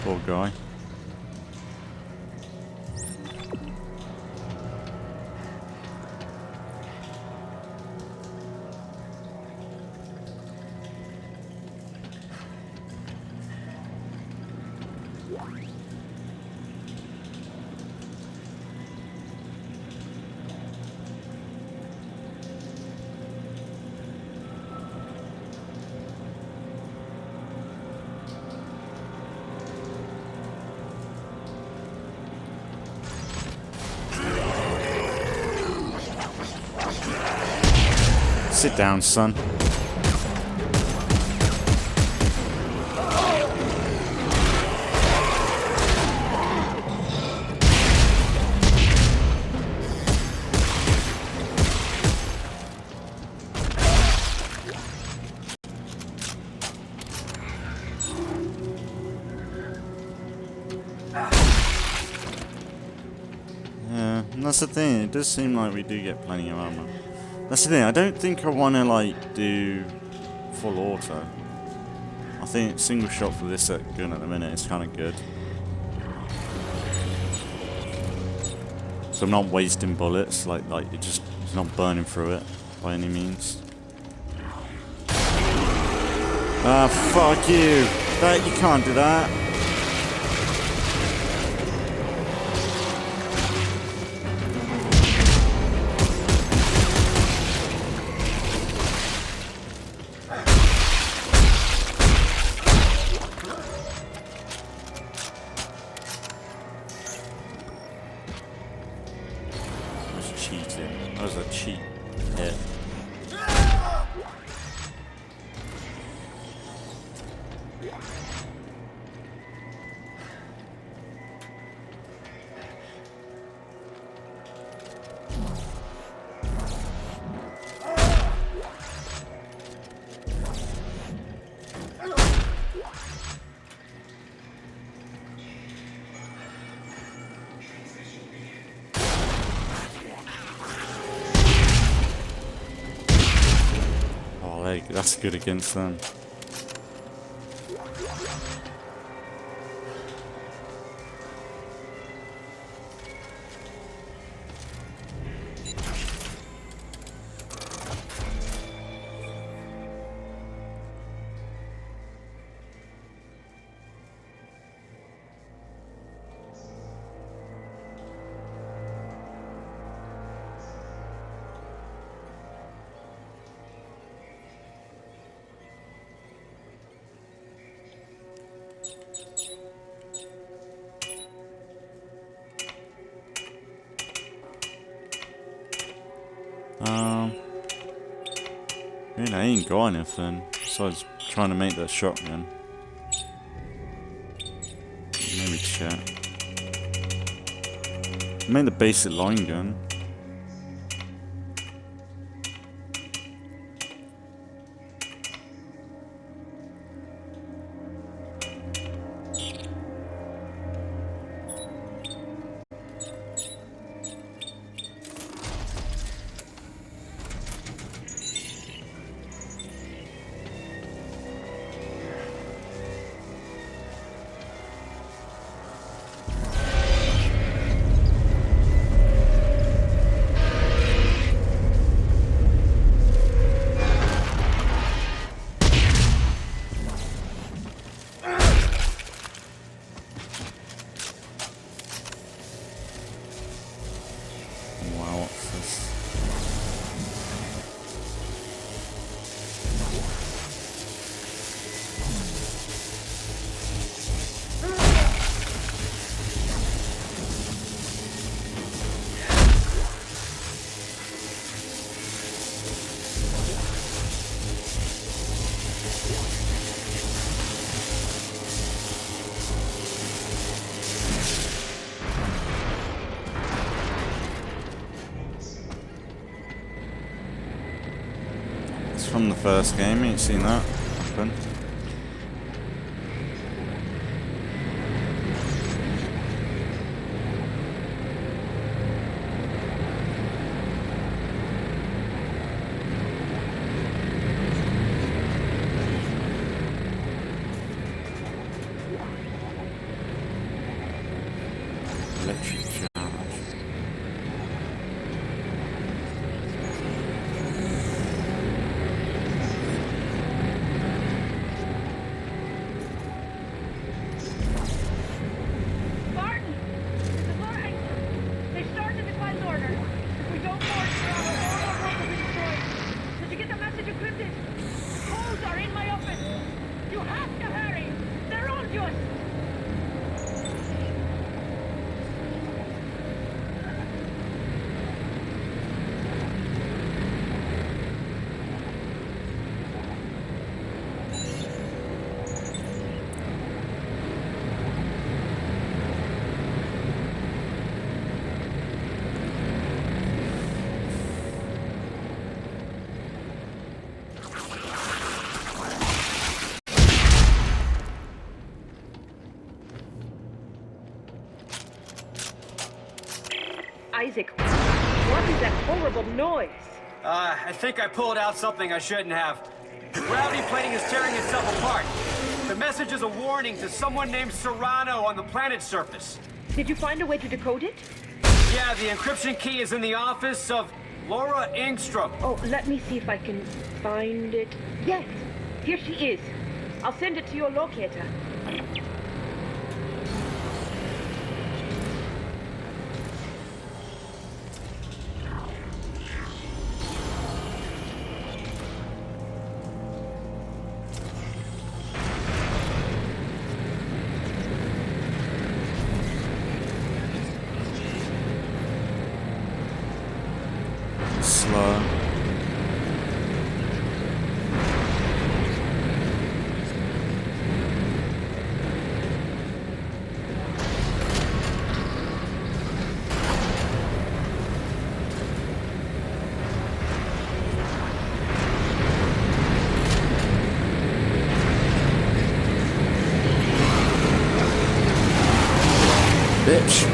Poor guy. Sit down, son. that's the thing, it does seem like we do get plenty of ammo. That's the thing, I don't think I want to like do full auto. I think single shot for this gun at the minute is kind of good. So I'm not wasting bullets, like it's not burning through it by any means. Ah, fuck you! That you can't do that. That was a cheat hit. That's good against them. I ain't got anything besides trying to make that shotgun. Maybe check. Make the basic line gun. From the first game, you ain't seen that happen. Electric charge. Isaac, what is that horrible noise? I think I pulled out something I shouldn't have. The gravity plating is tearing itself apart. The message is a warning to someone named Serrano on the planet's surface. Did you find a way to decode it? Yeah, the encryption key is in the office of Laura Ingstrom. Oh, let me see if I can find it. Yes, here she is. I'll send it to your locator. Slow. Bitch.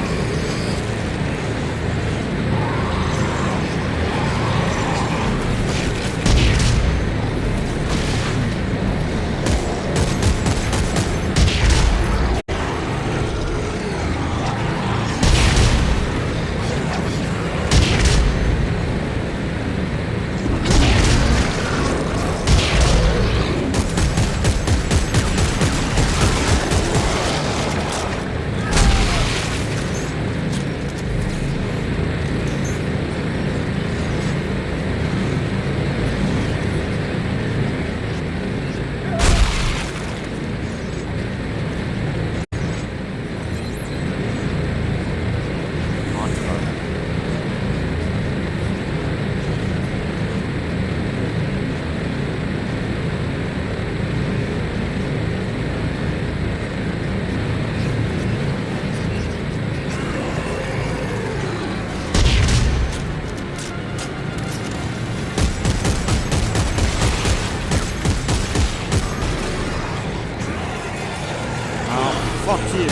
Fuck you.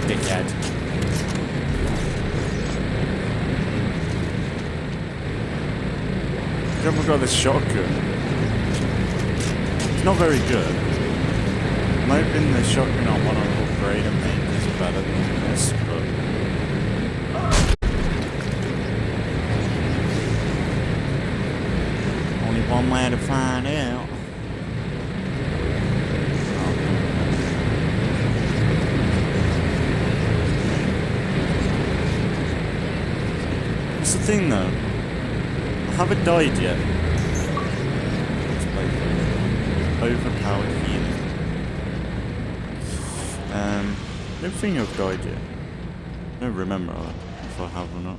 Dickhead. I've got this shotgun. It's not very good. I'm hoping the shotgun I want to upgrade and make is better than this, but only one way to find out. That's the thing though. I haven't died yet. Overpowered healing. Don't think I've died yet. I don't remember if I have or not.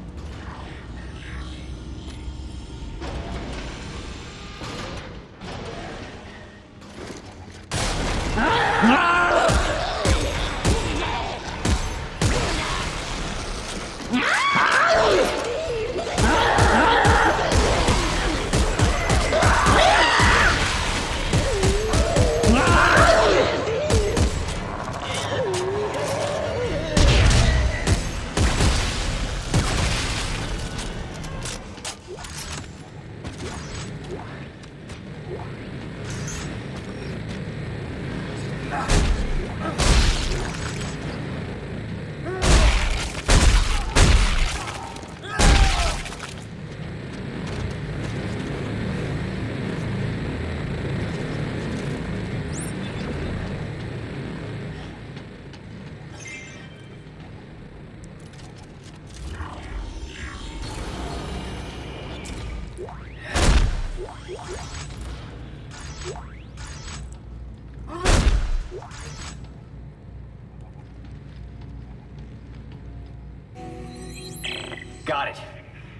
Got it.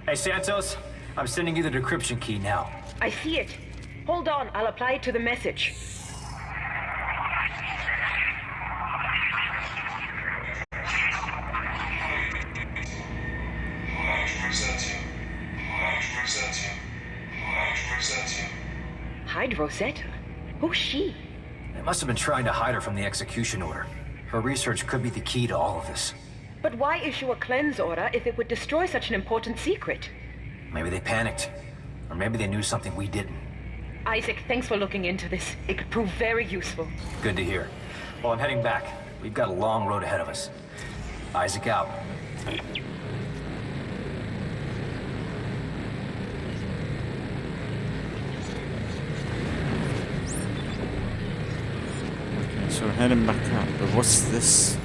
Hey, Santos, I'm sending you the decryption key now. I see it. Hold on, I'll apply it to the message. Hide Rosetta? Who's she? They must have been trying to hide her from the execution order. Her research could be the key to all of this. But why issue a cleanse order if it would destroy such an important secret? Maybe they panicked. Or maybe they knew something we didn't. Isaac, thanks for looking into this. It could prove very useful. Good to hear. Well, I'm heading back. We've got a long road ahead of us. Isaac out. Okay, so we're heading back up, but what's this?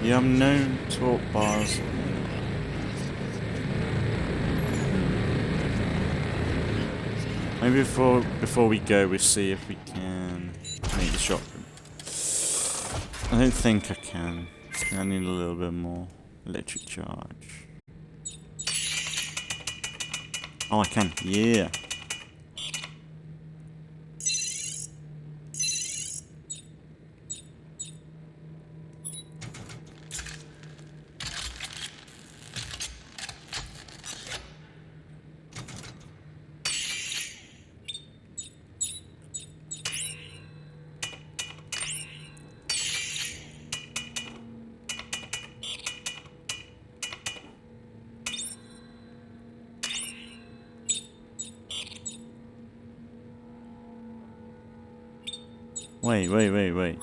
The unknown torp bars. Maybe before we go, we see if we can make the shotgun. I don't think I can. I need a little bit more electric charge. Oh, I can. Yeah. Wait.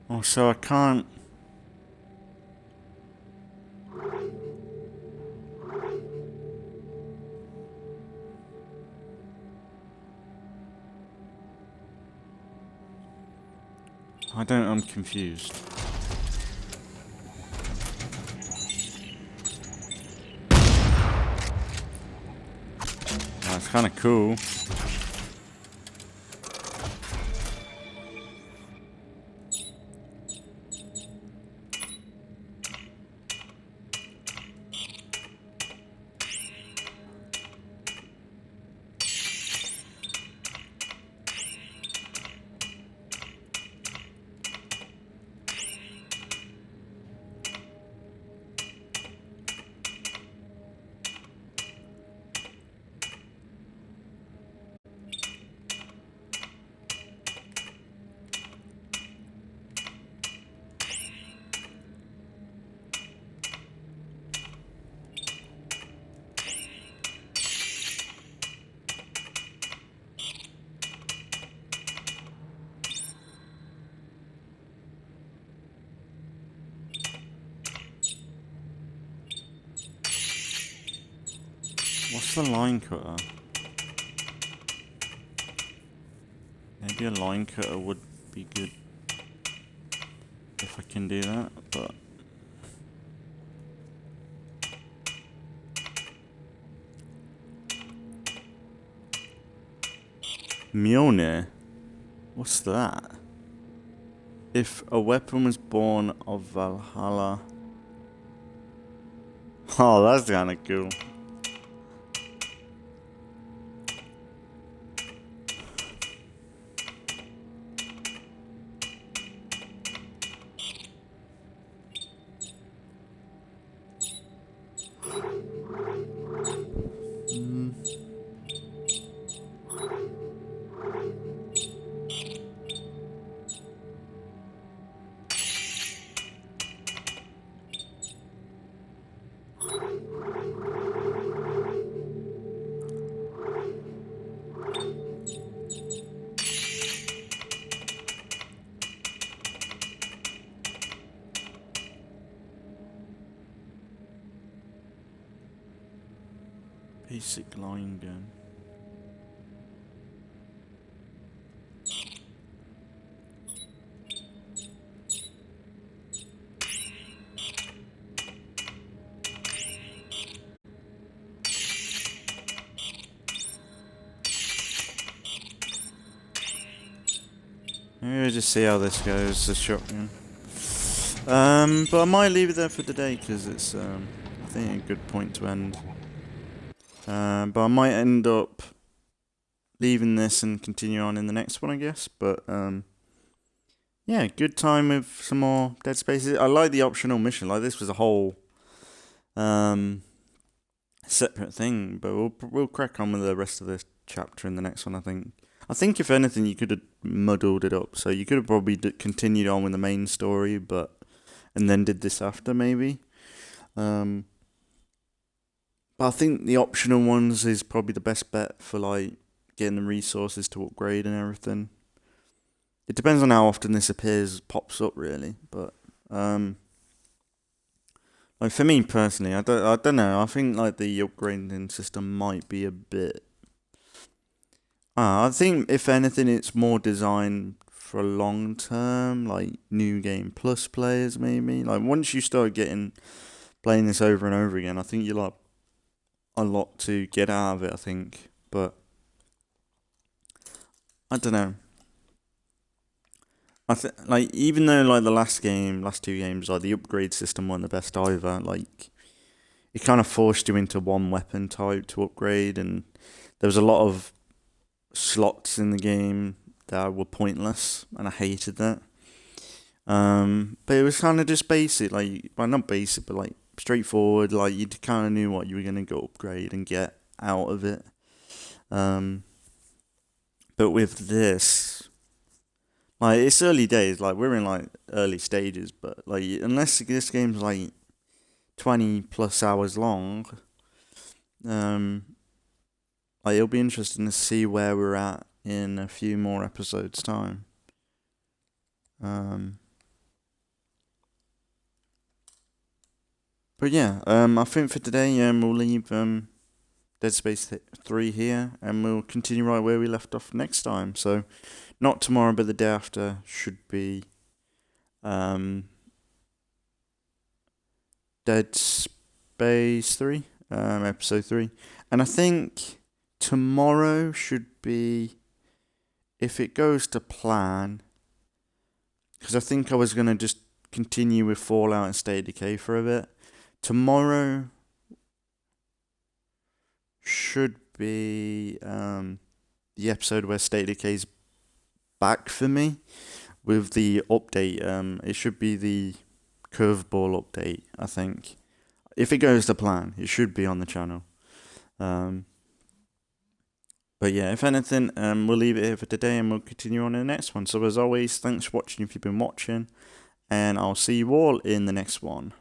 Oh, so I can't... I'm confused. That's kind of cool. What's the line cutter? Maybe a line cutter would be good if I can do that, but Mjolnir? What's that? If a weapon was born of Valhalla. Oh, that's kinda cool. Basic line gun. We'll just see how this goes, the shotgun. But I might leave it there for today, because it's, I think, a good point to end. But I might end up leaving this and continue on in the next one, I guess. But, yeah, good time with some more Dead Spaces. I like the optional mission. Like, this was a whole separate thing. But we'll crack on with the rest of this chapter in the next one, I think. I think, if anything, you could have muddled it up. So you could have probably continued on with the main story, and then did this after, maybe. But I think the optional ones is probably the best bet for, like, getting the resources to upgrade and everything. It depends on how often this pops up, really. But, like, for me personally, I don't know. I think, like, the upgrading system might be a bit... I think, if anything, it's more designed for long term, like New Game Plus players, maybe. Like, once you start playing this over and over again, I think you'll have a lot to get out of it, I think. But, I don't know. Like, even though, like, the last two games, like, the upgrade system weren't the best either, like, it kind of forced you into one weapon type to upgrade, and there was a lot of slots in the game that were pointless, and I hated that. But it was kind of just basic, like, well, not basic, but, like, straightforward. Like, you kind of knew what you were going to go upgrade and get out of it. But with this, like, it's early days, like, we're in, like, early stages, but, like, unless this game's, like, 20 plus hours long, like, it'll be interesting to see where we're at in a few more episodes' time. But yeah, I think for today, we'll leave Dead Space 3 here, and we'll continue right where we left off next time. So, not tomorrow, but the day after should be Dead Space 3, Episode 3. And I think tomorrow should be, if it goes to plan, because I think I was going to just continue with Fallout and State of Decay for a bit. Tomorrow should be the episode where State of Decay's back for me with the update. It should be the curveball update, I think. If it goes to plan, it should be on the channel. But yeah, if anything, we'll leave it here for today, and we'll continue on in the next one. So as always, thanks for watching if you've been watching, and I'll see you all in the next one.